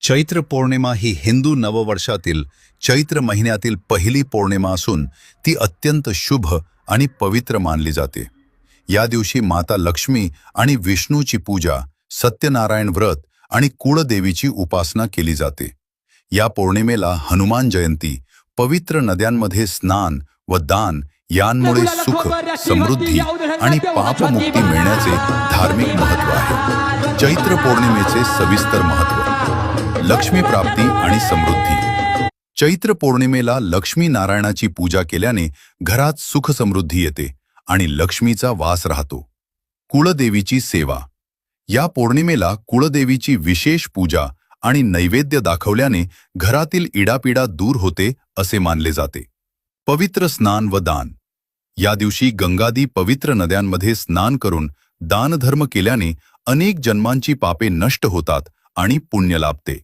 चैत्र पौर्णिमा ही हिंदू नववर्षातील चैत्र महिन्यातील पहिली पौर्णिमा असून ती अत्यंत शुभ आणि पवित्र मानली जाते. या दिवशी माता लक्ष्मी आणि विष्णूची पूजा, सत्यनारायण व्रत आणि कुळदेवीची उपासना केली जाते. या पौर्णिमेला हनुमान जयंती, पवित्र नद्यांमध्ये स्नान व दान यांमुळे सुख, समृद्धी आणि पापमुक्ती मिळण्याचे धार्मिक महत्त्व आहे. चैत्र पौर्णिमेचे सविस्तर महत्त्व. लक्ष्मी प्राप्ती आणि समृद्धी. चैत्र पौर्णिमेला लक्ष्मी नारायणाची पूजा केल्याने घरात सुख समृद्धी येते आणि लक्ष्मीचा वास राहतो. कुळदेवीची सेवा. या पौर्णिमेला कुळदेवीची विशेष पूजा आणि नैवेद्य दाखवल्याने घरातील इडापिडा दूर होते असे मानले जाते. पवित्र स्नान व दान. या दिवशी गंगादी पवित्र नद्यांमध्ये स्नान करून दानधर्म केल्याने अनेक जन्मांची पापे नष्ट होतात आणि पुण्य लाभते.